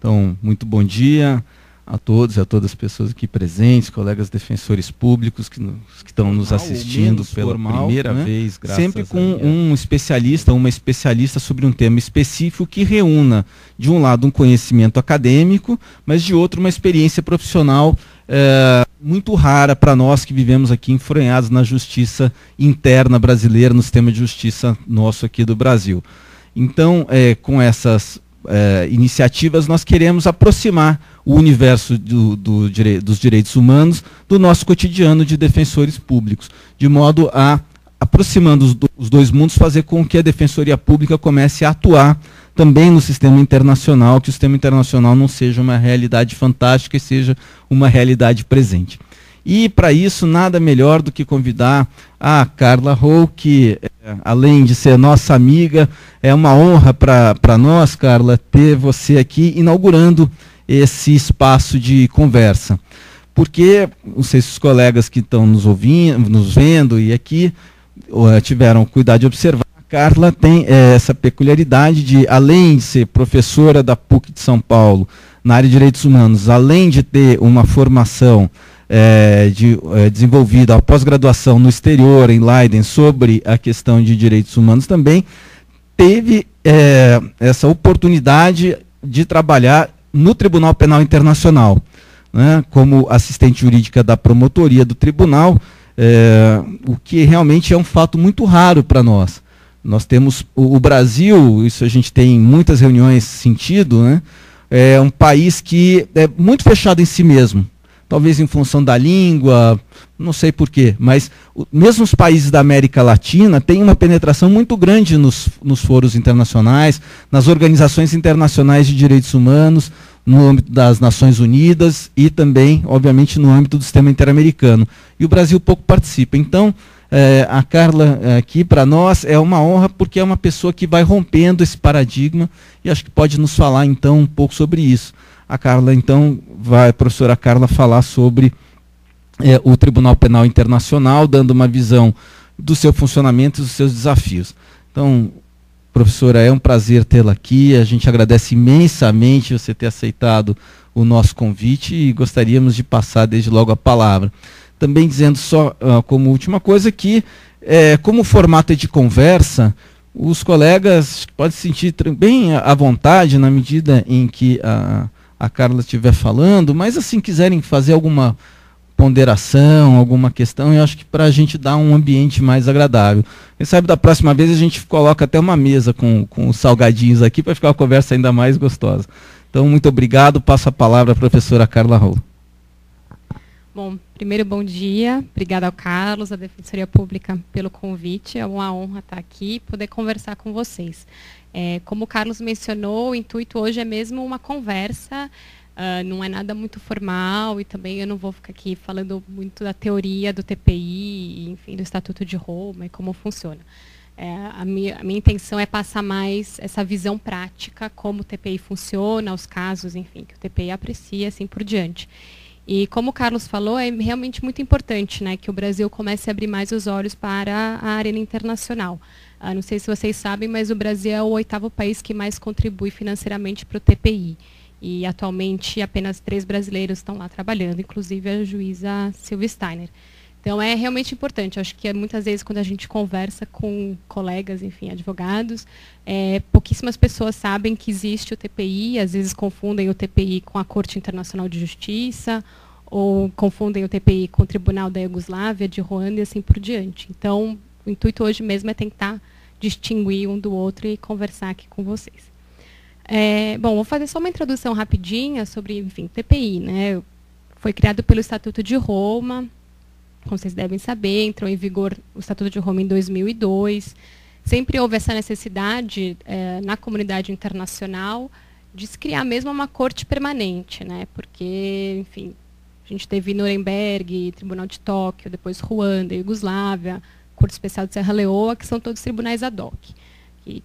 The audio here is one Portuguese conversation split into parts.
Então, muito bom dia a todos e a todas as pessoas aqui presentes, colegas defensores públicos que estão nos assistindo pela primeira vez, graças sempre com um especialista, uma especialista sobre um tema específico que reúna, de um lado, um conhecimento acadêmico, mas de outro, uma experiência profissional muito rara para nós que vivemos aqui enfronhados na justiça interna brasileira, no sistema de justiça nosso aqui do Brasil. Então, com essas iniciativas, nós queremos aproximar o universo dos direitos humanos do nosso cotidiano de defensores públicos, de modo a, aproximando os dois mundos, fazer com que a Defensoria Pública comece a atuar também no sistema internacional, que o sistema internacional não seja uma realidade fantástica e seja uma realidade presente. E, para isso, nada melhor do que convidar a Carla Hall, que, além de ser nossa amiga, é uma honra para nós, Carla, ter você aqui inaugurando esse espaço de conversa. Porque, não sei se os colegas que estão nos ouvindo, nos vendo e aqui tiveram cuidado de observar, a Carla tem essa peculiaridade de, além de ser professora da PUC de São Paulo, na área de direitos humanos, além de ter uma formação desenvolvida a pós-graduação no exterior, em Leiden, sobre a questão de direitos humanos, também teve essa oportunidade de trabalhar no Tribunal Penal Internacional, né, como assistente jurídica da promotoria do tribunal, o que realmente é um fato muito raro para nós. Nós temos o Brasil, isso a gente tem em muitas reuniões sentido, né, é um país que é muito fechado em si mesmo. Talvez em função da língua, não sei porquê, mas mesmo os países da América Latina têm uma penetração muito grande nos foros internacionais, nas organizações internacionais de direitos humanos, no âmbito das Nações Unidas e também, obviamente, no âmbito do sistema interamericano. E o Brasil pouco participa. Então, a Carla aqui, para nós, é uma honra, porque é uma pessoa que vai rompendo esse paradigma e acho que pode nos falar, então, um pouco sobre isso. A Carla, então, a professora Carla, falar sobre o Tribunal Penal Internacional, dando uma visão do seu funcionamento e dos seus desafios. Então, professora, é um prazer tê-la aqui, a gente agradece imensamente você ter aceitado o nosso convite e gostaríamos de passar desde logo a palavra. Também dizendo só, como última coisa, que como o formato é de conversa, os colegas podem se sentir bem à vontade na medida em que a Carla estiver falando, mas assim, quiserem fazer alguma ponderação, alguma questão, eu acho que para a gente dar um ambiente mais agradável. Quem sabe da próxima vez a gente coloca até uma mesa com os salgadinhos aqui para ficar uma conversa ainda mais gostosa. Então, muito obrigado, passo a palavra à professora Carla Hall. Bom, primeiro, bom dia, obrigada ao Carlos, à Defensoria Pública pelo convite, é uma honra estar aqui e poder conversar com vocês. Como o Carlos mencionou, o intuito hoje é mesmo uma conversa, não é nada muito formal e também eu não vou ficar aqui falando muito da teoria do TPI, enfim, do Estatuto de Roma e como funciona. A minha intenção é passar mais essa visão prática, como o TPI funciona, os casos, enfim, que o TPI aprecia, assim por diante. E como o Carlos falou, é realmente muito importante, né, que o Brasil comece a abrir mais os olhos para a arena internacional. Não sei se vocês sabem, mas o Brasil é o 8º país que mais contribui financeiramente para o TPI. E, atualmente, apenas 3 brasileiros estão lá trabalhando, inclusive a juíza Silvia Steiner. Então, é realmente importante. Eu acho que, muitas vezes, quando a gente conversa com colegas, enfim, advogados, pouquíssimas pessoas sabem que existe o TPI, às vezes confundem o TPI com a Corte Internacional de Justiça, ou confundem o TPI com o Tribunal da Iugoslávia, de Ruanda e assim por diante. Então, o intuito hoje mesmo é tentar distinguir um do outro e conversar aqui com vocês. Bom, vou fazer só uma introdução rapidinha sobre, enfim, TPI, né? Foi criado pelo Estatuto de Roma, como vocês devem saber, entrou em vigor o Estatuto de Roma em 2002. Sempre houve essa necessidade na comunidade internacional de se criar mesmo uma corte permanente, né? Porque, enfim, a gente teve Nuremberg, Tribunal de Tóquio, depois Ruanda, Iugoslávia, Corte Especial de Serra Leoa, que são todos tribunais ad hoc,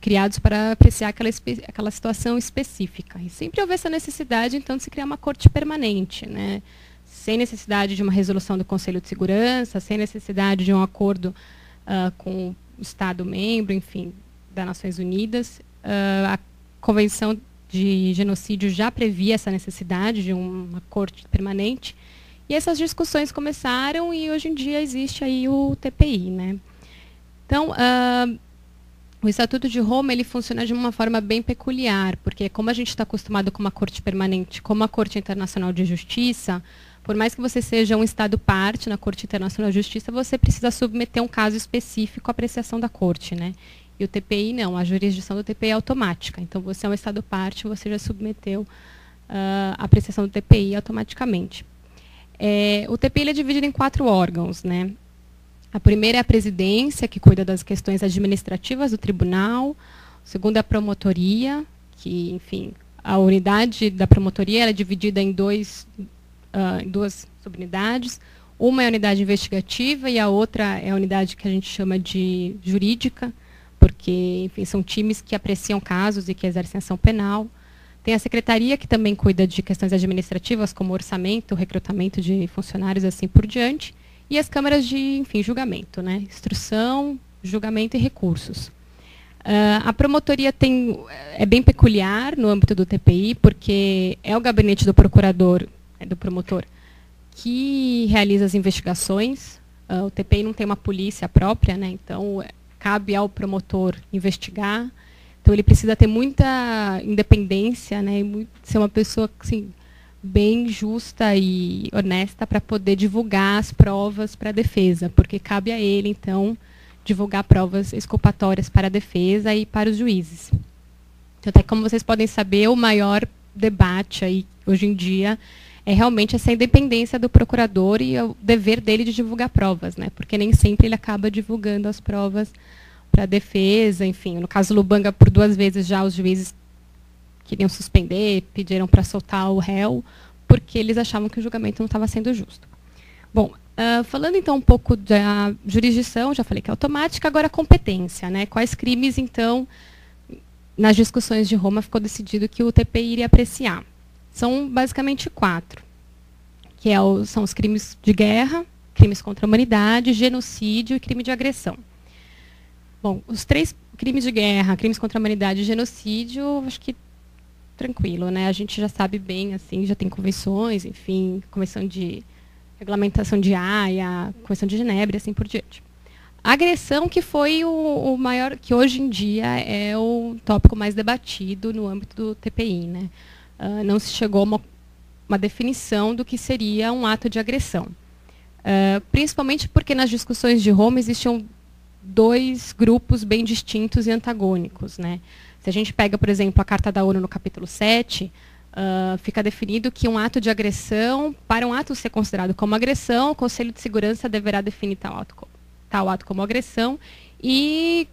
criados para apreciar aquela situação específica. E sempre houve essa necessidade, então, de se criar uma corte permanente, né? Sem necessidade de uma resolução do Conselho de Segurança, sem necessidade de um acordo com o Estado-membro, enfim, das Nações Unidas. A Convenção de Genocídio já previa essa necessidade de uma corte permanente. E essas discussões começaram e hoje em dia existe aí o TPI, né? Então, o Estatuto de Roma ele funciona de uma forma bem peculiar, porque como a gente está acostumado com uma corte permanente, como a Corte Internacional de Justiça, por mais que você seja um Estado parte na Corte Internacional de Justiça, você precisa submeter um caso específico à apreciação da Corte, né? E o TPI não, a jurisdição do TPI é automática. Então, você é um Estado parte, você já submeteu a apreciação do TPI automaticamente. O TPI ele é dividido em 4 órgãos, né? A primeira é a presidência, que cuida das questões administrativas do tribunal. O segundo é a promotoria, que, enfim, a unidade da promotoria ela é dividida em duas subunidades. Uma é a unidade investigativa e a outra é a unidade que a gente chama de jurídica, porque, enfim, são times que apreciam casos e que exercem ação penal. Tem a secretaria, que também cuida de questões administrativas, como orçamento, recrutamento de funcionários, assim por diante. E as câmaras de, enfim, julgamento, né? Instrução, julgamento e recursos. A promotoria é bem peculiar no âmbito do TPI, porque é o gabinete do procurador, do promotor, que realiza as investigações. O TPI não tem uma polícia própria, né? Então, cabe ao promotor investigar. Então, ele precisa ter muita independência, né? E ser uma pessoa, assim, bem justa e honesta para poder divulgar as provas para a defesa, porque cabe a ele, então, divulgar provas exculpatórias para a defesa e para os juízes. Então, até como vocês podem saber, o maior debate aí, hoje em dia, é realmente essa independência do procurador e o dever dele de divulgar provas, né? Porque nem sempre ele acaba divulgando as provas para a defesa, enfim. No caso Lubanga, por 2 vezes já os juízes queriam suspender, pediram para soltar o réu, porque eles achavam que o julgamento não estava sendo justo. Bom, falando então um pouco da jurisdição, já falei que é automática, agora a competência, né? Quais crimes, então, nas discussões de Roma ficou decidido que o TPI iria apreciar? São basicamente 4, que são os crimes de guerra, crimes contra a humanidade, genocídio e crime de agressão. Bom, os 3 crimes de guerra, crimes contra a humanidade e genocídio, acho que tranquilo, né? A gente já sabe bem, assim, já tem convenções, enfim, convenção de regulamentação de Haia, convenção de Genebra, assim por diante. A agressão, que foi o maior, que hoje em dia é o tópico mais debatido no âmbito do TPI, né? Não se chegou a uma definição do que seria um ato de agressão. Principalmente porque nas discussões de Roma existiam 2 grupos bem distintos e antagônicos, né? Se a gente pega, por exemplo, a Carta da ONU no capítulo 7, fica definido que um ato de agressão, para um ato ser considerado como agressão, o Conselho de Segurança deverá definir tal ato como agressão e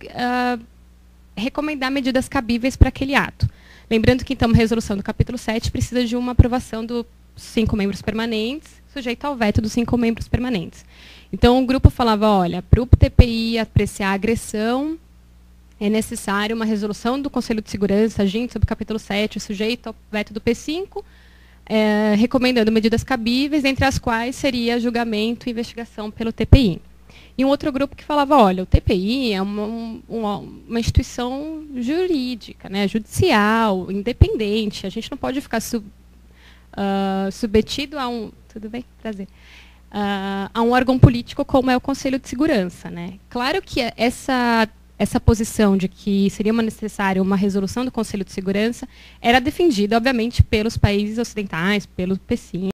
recomendar medidas cabíveis para aquele ato. Lembrando que, então, a resolução do capítulo 7 precisa de uma aprovação dos 5 membros permanentes, sujeito ao veto dos 5 membros permanentes. Então, o grupo falava, olha, para o TPI apreciar a agressão, é necessário uma resolução do Conselho de Segurança, agindo sobre o capítulo 7, sujeito ao veto do P5, recomendando medidas cabíveis, entre as quais seria julgamento e investigação pelo TPI. E um outro grupo que falava, olha, o TPI é uma instituição jurídica, né, judicial, independente, a gente não pode ficar submetido a um... Tudo bem? Prazer. A um órgão político como é o Conselho de Segurança, né? Claro que essa posição de que seria necessária uma resolução do Conselho de Segurança era defendida, obviamente, pelos países ocidentais, pelo P5,